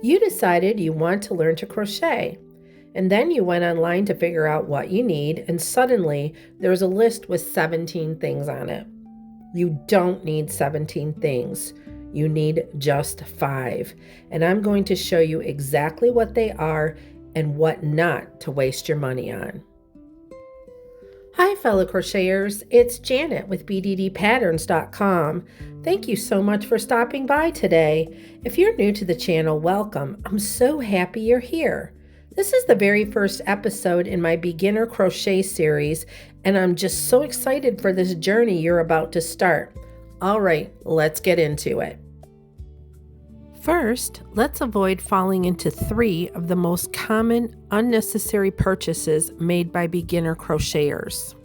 You decided you want to learn to crochet, and then you went online to figure out what you need, and suddenly there's a list with 17 things on it. You don't need 17 things. You need just 5, and I'm going to show you exactly what they are and what not to waste your money on. Hi fellow crocheters, it's Janet with bddpatterns.com. Thank you so much for stopping by today. If you're new to the channel, welcome. I'm so happy you're here. This is the very first episode in my beginner crochet series, and I'm just so excited for this journey you're about to start. All right, let's get into it. First, let's avoid falling into 3 of the most common unnecessary purchases made by beginner crocheters.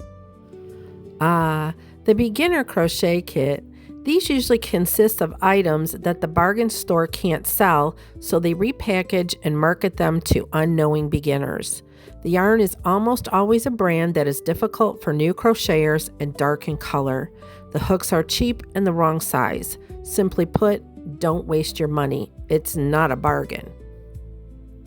The beginner crochet kit. These usually consist of items that the bargain store can't sell, so they repackage and market them to unknowing beginners. The yarn is almost always a brand that is difficult for new crocheters and dark in color. The hooks are cheap and the wrong size. Simply put, don't waste your money. It's not a bargain.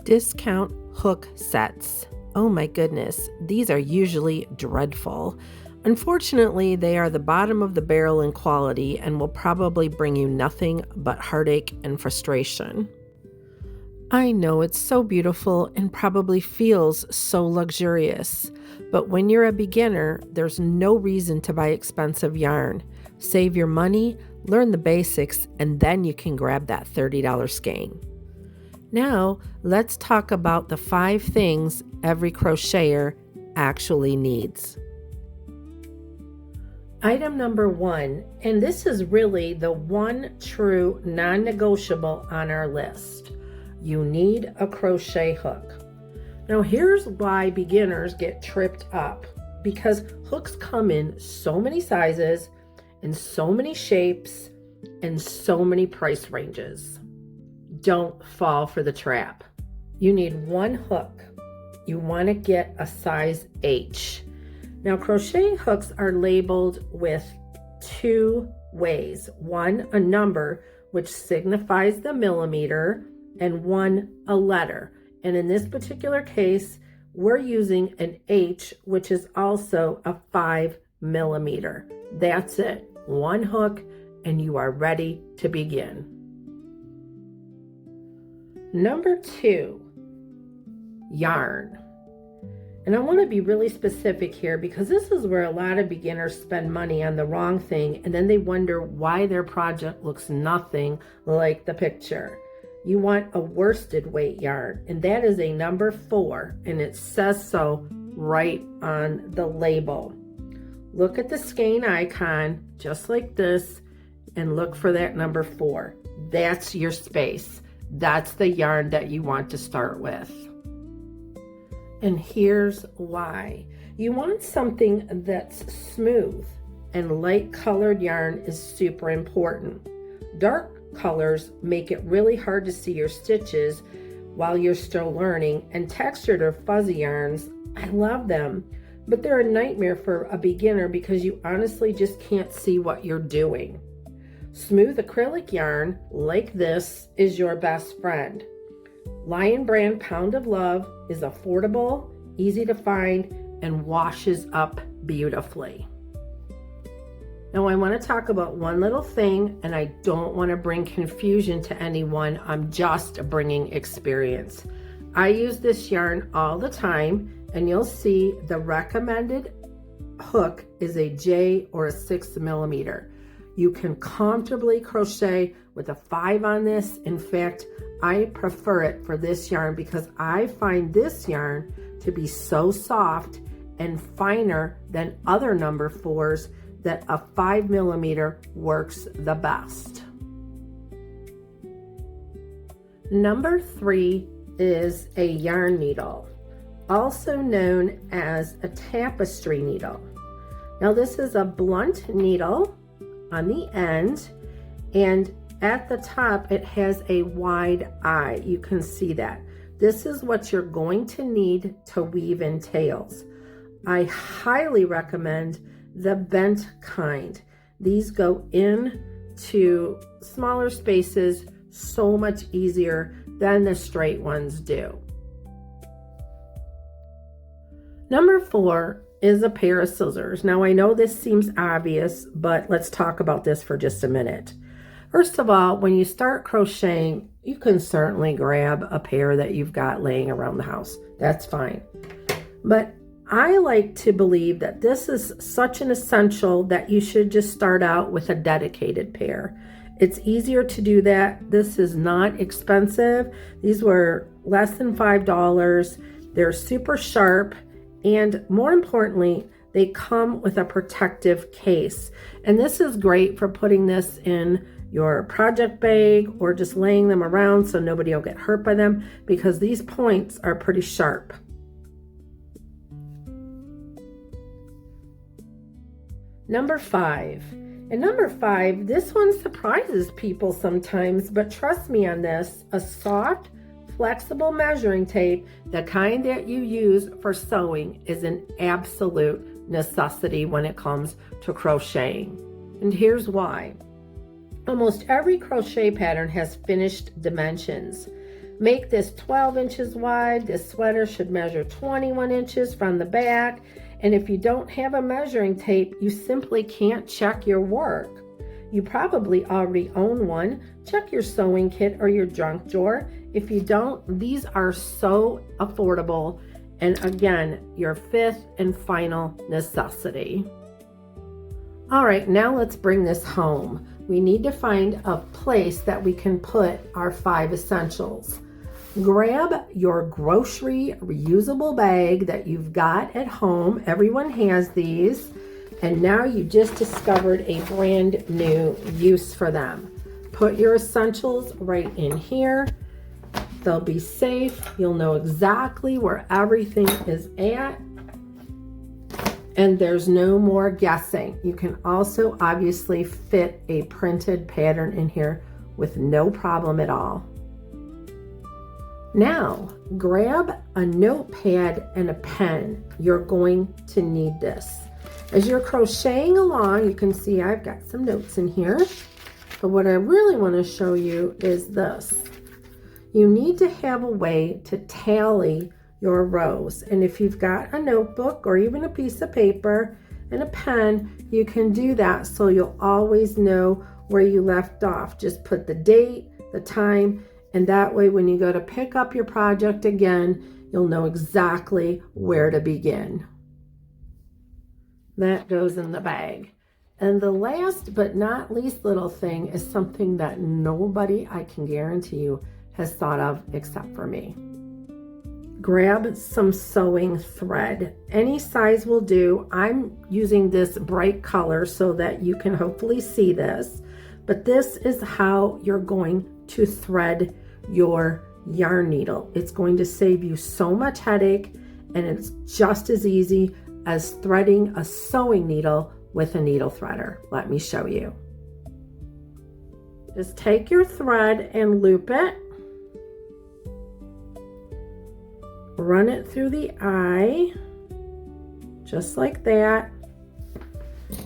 Discount hook sets. Oh my goodness, these are usually dreadful. Unfortunately, they are the bottom of the barrel in quality and will probably bring you nothing but heartache and frustration. I know it's so beautiful and probably feels so luxurious, but when you're a beginner, there's no reason to buy expensive yarn. Save your money, learn the basics, and then you can grab that $30 skein. Now, let's talk about the 5 things every crocheter actually needs. Item number 1, and this is really the one true non-negotiable on our list. You need a crochet hook. Now here's why beginners get tripped up, because hooks come in so many sizes, in so many shapes, and so many price ranges. Don't fall for the trap. You need one hook. You want to get a size H. Now, crochet hooks are labeled with 2 ways. 1, a number, which signifies the millimeter, and 1, a letter. And in this particular case, we're using an H, which is also a 5 millimeter. That's it. 1 hook, and you are ready to begin. Number 2, yarn. And I want to be really specific here because this is where a lot of beginners spend money on the wrong thing, and then they wonder why their project looks nothing like the picture. You want a worsted weight yarn, and that is a number 4, and it says so right on the label. Look at the skein icon, just like this, and look for that number 4. That's your space. That's the yarn that you want to start with. And here's why. You want something that's smooth, and light colored yarn is super important. Dark colors make it really hard to see your stitches while you're still learning, and textured or fuzzy yarns, I love them, but they're a nightmare for a beginner because you honestly just can't see what you're doing. Smooth acrylic yarn like this is your best friend. Lion Brand Pound of Love is affordable, easy to find, and washes up beautifully. Now I want to talk about one little thing, and I don't want to bring confusion to anyone. I'm just bringing experience. I use this yarn all the time, and you'll see the recommended hook is a J or a 6 millimeter. You can comfortably crochet with a 5 on this. In fact, I prefer it for this yarn because I find this yarn to be so soft and finer than other number 4s that a 5 millimeter works the best. Number 3 is a yarn needle, also known as a tapestry needle. Now this is a blunt needle on the end, and at the top it has a wide eye. You can see that. This is what you're going to need to weave in tails. I highly recommend the bent kind. These go in to smaller spaces so much easier than the straight ones do. Number 4 is a pair of scissors. Now I know this seems obvious, but let's talk about this for just a minute. First of all, when you start crocheting, you can certainly grab a pair that you've got laying around the house. That's fine. But I like to believe that this is such an essential that you should just start out with a dedicated pair. It's easier to do that. This is not expensive. These were less than $5. They're super sharp, and more importantly, they come with a protective case. And this is great for putting this in your project bag or just laying them around so nobody will get hurt by them, because these points are pretty sharp. Number 5. And number 5, this one surprises people sometimes, but trust me on this, a soft, flexible measuring tape, the kind that you use for sewing, is an absolute necessity when it comes to crocheting. And here's why. Almost every crochet pattern has finished dimensions. Make this 12 inches wide. This sweater should measure 21 inches from the back. And if you don't have a measuring tape, you simply can't check your work. You probably already own one. Check your sewing kit or your junk drawer. If you don't, these are so affordable. And again, your 5th and final necessity. All right, now let's bring this home. We need to find a place that we can put our 5 essentials. Grab your grocery reusable bag that you've got at home. Everyone has these. And now you just discovered a brand new use for them. Put your essentials right in here. They'll be safe. You'll know exactly where everything is at. And there's no more guessing. You can also obviously fit a printed pattern in here with no problem at all. Now, grab a notepad and a pen. You're going to need this. As you're crocheting along, you can see I've got some notes in here. But what I really want to show you is this. You need to have a way to tally your rows. And if you've got a notebook or even a piece of paper and a pen, you can do that so you'll always know where you left off. Just put the date, the time, and that way when you go to pick up your project again, you'll know exactly where to begin. That goes in the bag. And the last but not least little thing is something that nobody, I can guarantee you, has thought of except for me. Grab some sewing thread. Any size will do. I'm using this bright color so that you can hopefully see this. But this is how you're going to thread your yarn needle. It's going to save you so much headache, and it's just as easy as threading a sewing needle with a needle threader. Let me show you. Just take your thread and loop it. Run it through the eye, just like that.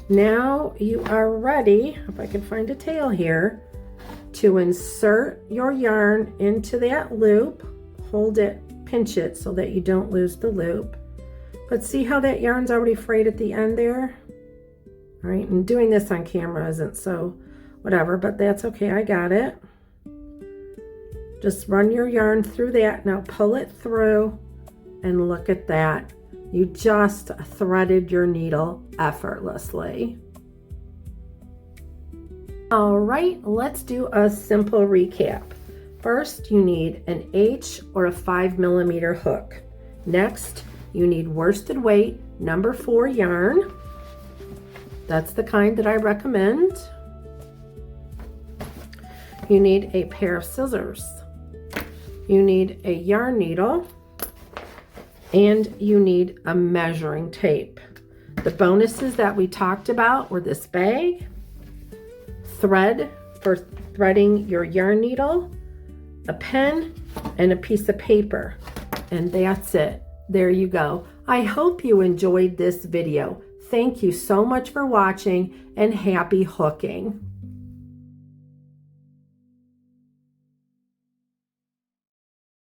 Now you are ready, if I can find a tail here, to insert your yarn into that loop. Hold it, pinch it so that you don't lose the loop. But see how that yarn's already frayed at the end there? All right, and doing this on camera isn't so whatever, but that's okay, I got it. Just run your yarn through that. Now pull it through and look at that. You just threaded your needle effortlessly. All right, let's do a simple recap. First, you need an H or a 5mm hook. Next, you need worsted weight number 4 yarn. That's the kind that I recommend. You need a pair of scissors. You need a yarn needle, and you need a measuring tape. The bonuses that we talked about were this bag, thread for threading your yarn needle, a pen, and a piece of paper. And that's it. There you go. I hope you enjoyed this video. Thank you so much for watching, and happy hooking.